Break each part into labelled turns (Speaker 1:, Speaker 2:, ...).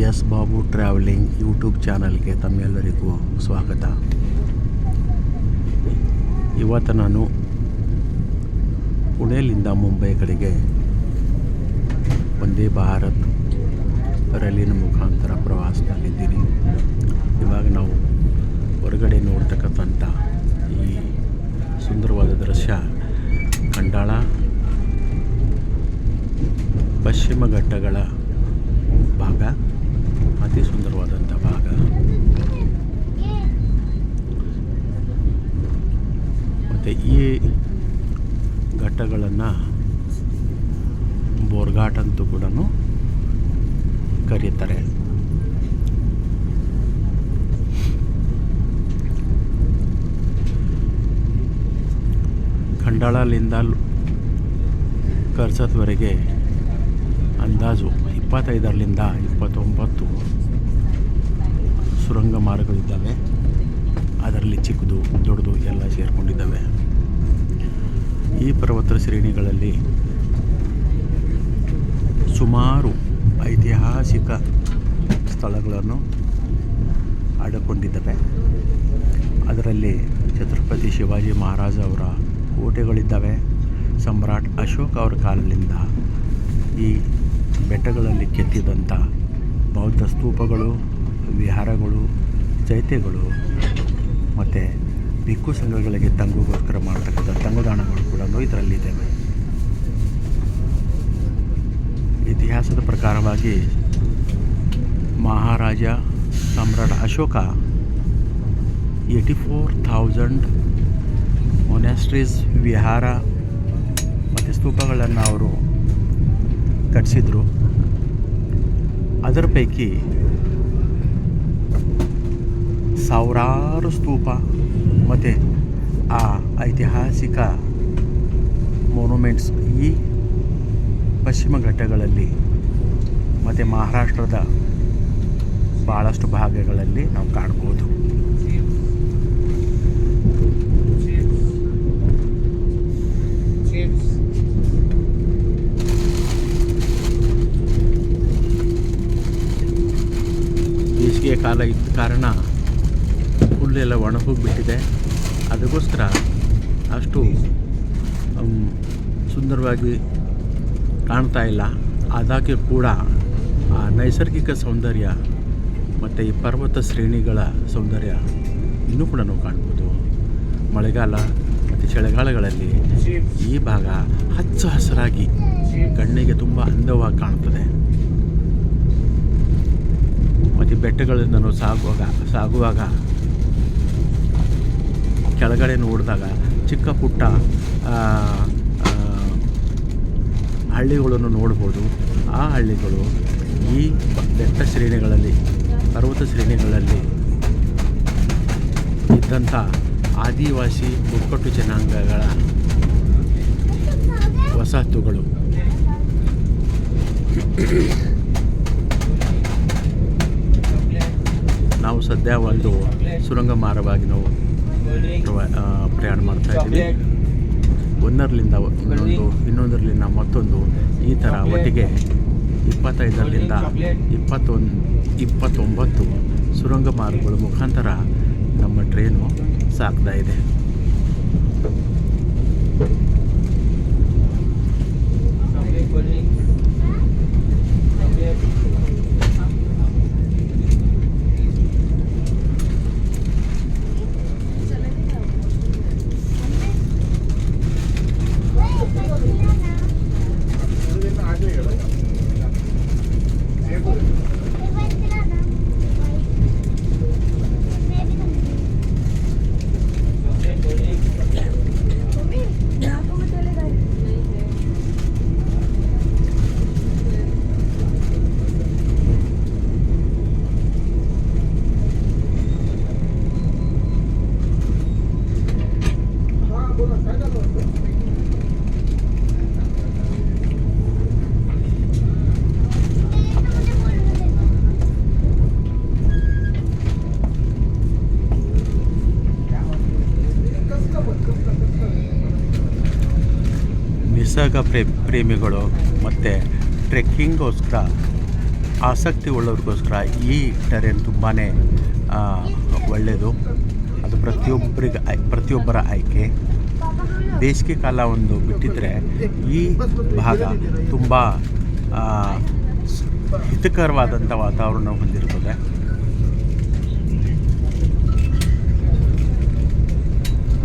Speaker 1: S Babu travelling YouTube ಚಾನಲ್ಗೆ ತಮ್ಮೆಲ್ಲರಿಗೂ ಸ್ವಾಗತ. ಇವತ್ತು ನಾನು ಪುಣೆಯಿಂದ ಮುಂಬೈ ಕಡೆಗೆ ವಂದೇ ಭಾರತ್ ರೈಲಿನ ಮುಖಾಂತರ ಪ್ರವಾಸದಲ್ಲಿದ್ದೀನಿ. ಇವಾಗ ನಾವು ಹೊರಗಡೆ ನೋಡ್ತಕ್ಕಂಥ ಈ ಸುಂದರವಾದ ದೃಶ್ಯ ಖಂಡಾಳ ಪಶ್ಚಿಮ ಘಟ್ಟಗಳ ಭಾಗ, ಅತಿ ಸುಂದರವಾದಂಥ ಭಾಗ. ಮತ್ತು ಈ ಘಟ್ಟಗಳನ್ನು ಬೋರ್ಘಾಟ್ ಅಂತೂ ಕೂಡ ಕರೀತಾರೆ. ಖಂಡಾಳದಿಂದ ಕರ್ಜತ್ವರೆಗೆ ಅಂದಾಜು 25ರಿಂದ 29 ಸುರಂಗ ಮಾರ್ಗಗಳಿದ್ದಾವೆ. ಅದರಲ್ಲಿ ಚಿಕ್ಕದು ದೊಡ್ಡದು ಎಲ್ಲ ಸೇರಿಕೊಂಡಿದ್ದಾವೆ. ಈ ಪರ್ವತ ಶ್ರೇಣಿಗಳಲ್ಲಿ ಸುಮಾರು ಐತಿಹಾಸಿಕ ಸ್ಥಳಗಳನ್ನು ಅಡಕೊಂಡಿದ್ದಾವೆ. ಅದರಲ್ಲಿ ಛತ್ರಪತಿ ಶಿವಾಜಿ ಮಹಾರಾಜ ಅವರ ಕೋಟೆಗಳಿದ್ದಾವೆ. ಸಮ್ರಾಟ್ ಅಶೋಕ್ ಅವರ ಕಾಲದಿಂದ ಈ ಬೆಟ್ಟಗಳಲ್ಲಿ ಕೆತ್ತಿದಂಥ ಬೌದ್ಧ ಸ್ತೂಪಗಳು, ವಿಹಾರಗಳು, ಚೈತ್ಯಗಳು ಮತ್ತು ಭಿಕ್ಷು ಸಂಘಗಳಿಗೆ ತಂಗುಗೋಸ್ಕರ ಮಾಡ್ತಕ್ಕಂಥ ತಂಗುದಾಣಗಳು ಕೂಡ ಇದರಲ್ಲಿದ್ದಾವೆ. ಇತಿಹಾಸದ ಪ್ರಕಾರವಾಗಿ ಮಹಾರಾಜ ಸಮ್ರಾಟ್ ಅಶೋಕ 84,000 ಮೊನಾಸ್ಟ್ರೀಸ್, ವಿಹಾರ ಮತ್ತು ಸ್ತೂಪಗಳನ್ನು ಅವರು ಕಟ್ಟಿಸಿದ್ರು. ಅದರ ಪೈಕಿ ಸಾವಿರಾರು ಸ್ತೂಪ ಮತ್ತು ಆ ಐತಿಹಾಸಿಕ ಮೊನ್ಯುಮೆಂಟ್ಸ್ ಈ ಪಶ್ಚಿಮ ಘಟ್ಟಗಳಲ್ಲಿ ಮತ್ತು ಮಹಾರಾಷ್ಟ್ರದ ಭಾಳಷ್ಟು ಭಾಗಗಳಲ್ಲಿ ನಾವು ಕಾಣ್ಬೋದು. ಬೇಸಿಗೆ ಕಾಲ ಇದ್ದ ಕಾರಣ ಹುಲ್ಲೆಲ್ಲ ಒಣಗೋಗಿಬಿಟ್ಟಿದೆ. ಅದಕ್ಕೋಸ್ಕರ ಅಷ್ಟು ಸುಂದರವಾಗಿ ಕಾಣ್ತಾ ಇಲ್ಲ. ಆದಾಗ್ಯೂ ಕೂಡ ಆ ನೈಸರ್ಗಿಕ ಸೌಂದರ್ಯ ಮತ್ತು ಈ ಪರ್ವತ ಶ್ರೇಣಿಗಳ ಸೌಂದರ್ಯ ಇನ್ನೂ ಕೂಡ ನಾವು ಕಾಣ್ಬೋದು. ಮಳೆಗಾಲ ಮತ್ತು ಚಳಿಗಾಲಗಳಲ್ಲಿ ಈ ಭಾಗ ಹಚ್ಚ ಹಸಿರಾಗಿ ಕಣ್ಣಿಗೆ ತುಂಬ ಅಂದವಾಗಿ ಕಾಣುತ್ತದೆ. ಮತ್ತು ಬೆಟ್ಟಗಳಿಂದ ನಾವು ಸಾಗುವಾಗ ಕೆಳಗಡೆ ನೋಡಿದಾಗ ಚಿಕ್ಕ ಪುಟ್ಟ ಹಳ್ಳಿಗಳನ್ನು ನೋಡ್ಬೋದು. ಆ ಹಳ್ಳಿಗಳು ಈ ಬೆಟ್ಟ ಶ್ರೇಣಿಗಳಲ್ಲಿ, ಪರ್ವತ ಶ್ರೇಣಿಗಳಲ್ಲಿ ಇದ್ದಂಥ ಆದಿವಾಸಿ ಬುಕ್ಕಟ್ಟು ಜನಾಂಗಗಳ ವಸಾಹತುಗಳು. ನಾವು ಸದ್ಯ ಒಂದು ಸುರಂಗ ಮಾರ್ಗವಾಗಿ ನಾವು ಪ್ರಯಾಣ ಮಾಡ್ತಾಯಿದ್ದೀವಿ. ಒಂದರಲ್ಲಿಂದ ಇನ್ನೊಂದರಲ್ಲಿಂದ ಮತ್ತೊಂದು, ಈ ಥರ ಒಟ್ಟಿಗೆ 25ರಿಂದ 29 ಸುರಂಗ ಮಾರ್ಗಗಳ ಮುಖಾಂತರ ನಮ್ಮ ಟ್ರೈನು ಸಾಗ್ತಾ ಇದೆ. ನಿಸರ್ಗ ಪ್ರೇಮಿಗಳು ಮತ್ತು ಟ್ರೆಕ್ಕಿಂಗ್ಗೋಸ್ಕರ ಆಸಕ್ತಿ ಉಳ್ಳವ್ರಿಗೋಸ್ಕರ ಈ ಟ್ರೈನ್ ತುಂಬಾ ಒಳ್ಳೆಯದು. ಅದು ಪ್ರತಿಯೊಬ್ಬರ ಆಯ್ಕೆ. ಬೇಸಿಗೆ ಕಾಲ ಒಂದು ಬಿಟ್ಟಿದ್ದರೆ ಈ ಭಾಗ ತುಂಬ ಹಿತಕರವಾದಂಥ ವಾತಾವರಣ ಹೊಂದಿರುತ್ತದೆ.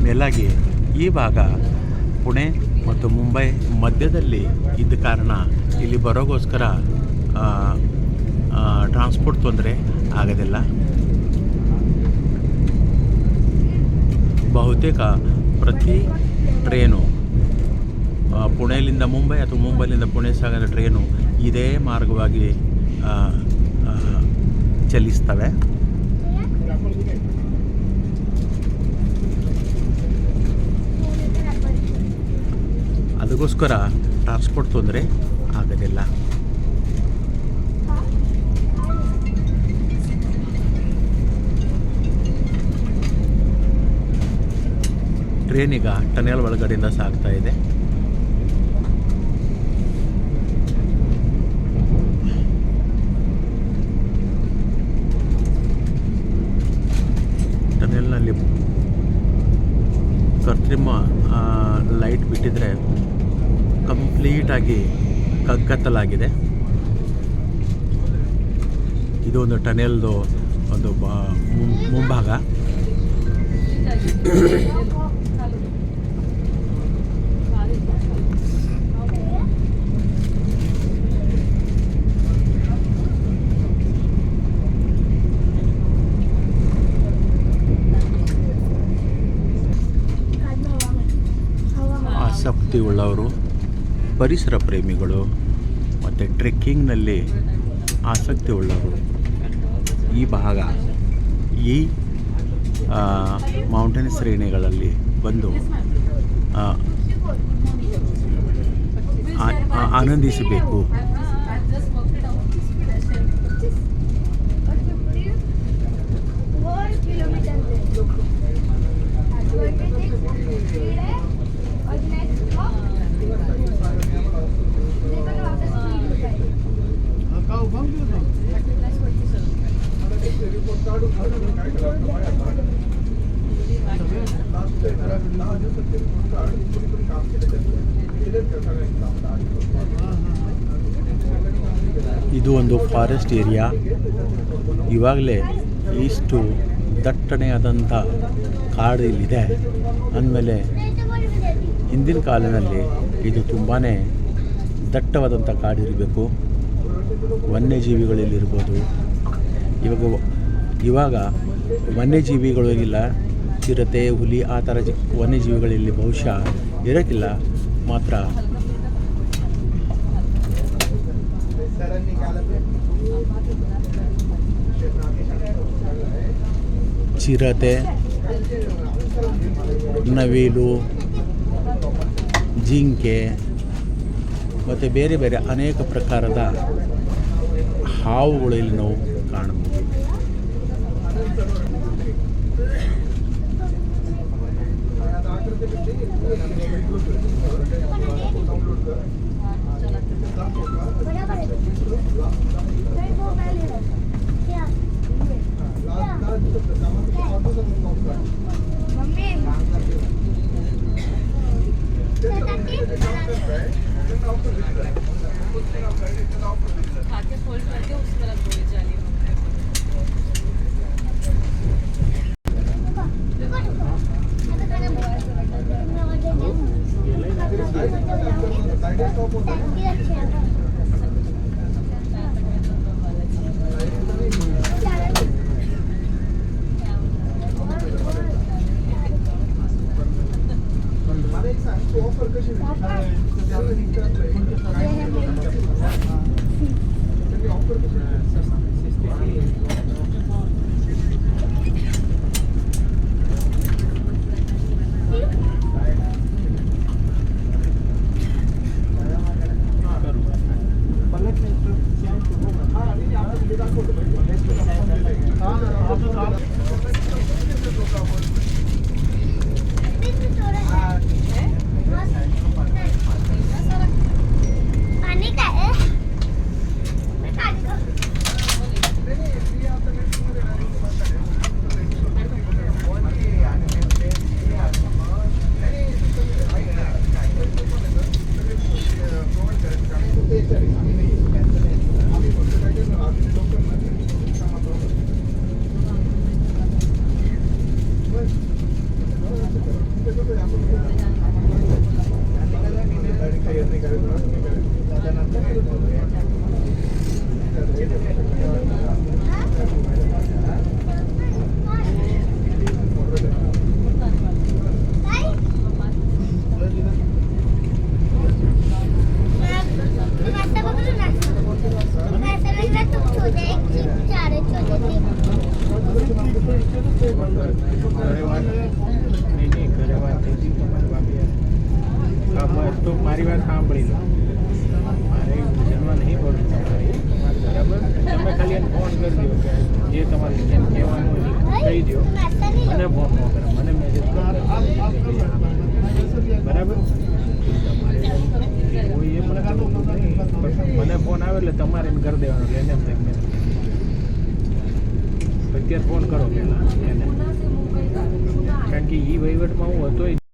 Speaker 1: ಮೇಲಾಗಿ ಈ ಭಾಗ ಪುಣೆ ಮತ್ತು ಮುಂಬೈ ಮಧ್ಯದಲ್ಲಿ ಇದ್ದ ಕಾರಣ ಇಲ್ಲಿ ಬರೋಗೋಸ್ಕರ ಟ್ರಾನ್ಸ್ಪೋರ್ಟ್ ತೊಂದರೆ ಆಗೋದಿಲ್ಲ. ಬಹುತೇಕ ಪ್ರತಿ ಟ್ರೇನು ಪುಣೆಯಿಂದ ಮುಂಬೈ ಅಥವಾ ಮುಂಬೈಲಿಂದ ಪುಣೆ ಸಾಗೋ ಟ್ರೇನು ಇದೇ ಮಾರ್ಗವಾಗಿ ಚಲಿಸ್ತವೆ. ಅದಕ್ಕೋಸ್ಕರ ಟ್ರಾನ್ಸ್ಪೋರ್ಟ್ ತೊಂದರೆ ಆಗೋದಿಲ್ಲ. ಟ್ರೇನ್ ಈಗ ಟನೆಲ್ ಒಳಗಡೆಯಿಂದ ಸಾಗ್ತಾ ಇದೆ. ಟನೆಲ್ನಲ್ಲಿ ಕೃತ್ರಿಮ ಲೈಟ್ ಬಿಟ್ಟಿದ್ರೆ ಕಂಪ್ಲೀಟಾಗಿ ಕಗ್ಗತ್ತಲಾಗಿದೆ. ಇದು ಒಂದು ಟನೆಲ್ದು ಒಂದು ಮುಂಭಾಗ. ಆಸಕ್ತಿ ಉಳ್ಳವರು, ಪರಿಸರ ಪ್ರೇಮಿಗಳು ಮತ್ತು ಟ್ರೆಕ್ಕಿಂಗ್ನಲ್ಲಿ ಆಸಕ್ತಿ ಉಳ್ಳವರು ಈ ಭಾಗ, ಈ ಮೌಂಟೇನ್ ಶ್ರೇಣಿಗಳಲ್ಲಿ ಬಂದು ಆನಂದಿಸಬೇಕು. ಇದು ಒಂದು ಫಾರೆಸ್ಟ್ ಏರಿಯಾ. ಇವಾಗಲೇ ಇಷ್ಟು ದಟ್ಟಣೆಯಾದಂಥ ಕಾಡು ಇಲ್ಲಿದೆ ಅಂದಮೇಲೆ ಹಿಂದಿನ ಕಾಲದಲ್ಲಿ ಇದು ತುಂಬಾ ದಟ್ಟವಾದಂಥ ಕಾಡಿರಬೇಕು. ವನ್ಯಜೀವಿಗಳಿಲ್ಲಿರ್ಬೋದು. ಇವಾಗ ವನ್ಯಜೀವಿಗಳು ಇಲ್ಲ. ಚಿರತೆ, ಹುಲಿ ಆ ಥರ ವನ್ಯಜೀವಿಗಳಲ್ಲಿ ಬಹುಶಃ ಇರೋಕ್ಕಿಲ್ಲ. ಮಾತ್ರ ಚಿರತೆ, ನವಿಲು, ಜಿಂಕೆ ಮತ್ತು ಬೇರೆ ಬೇರೆ ಅನೇಕ ಪ್ರಕಾರದ ಹಾವುಗಳು ಇಲ್ಲಿ ನಾವು ಕಾಣಬಹುದು.
Speaker 2: ઘરે વાત નહીં ઘરે વાત થઈ હતી તમારી ભાભી હા બસ તો મારી વાત સાંભળી લો મારે જન્મ નહીં પડતું તમારી બરાબર તમે ખાલી એને ફોન કરી દો કે જે તમારે જેમ કહેવાનું હોય એ કહી દો મને ફોન ન કરે મને મેસેજ બરાબર તમારે કોઈ એ મને મને ફોન આવે એટલે તમારે એને કરી દેવાનો એટલે એને મેં અત્યારે ફોન કરો પહેલાં એને કારણ કે એ વહીવટમાં હું હતો